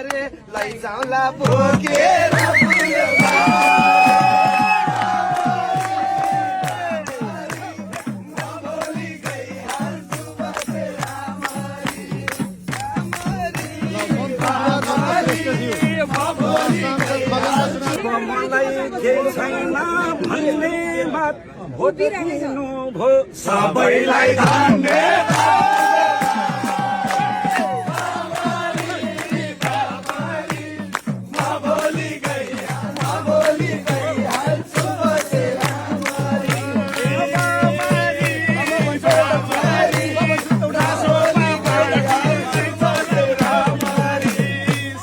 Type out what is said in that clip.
रे लैजाउला बोकेर मलाई केही छैन भन्ने बात हो दिनु भो सबैलाई धन्यवाद।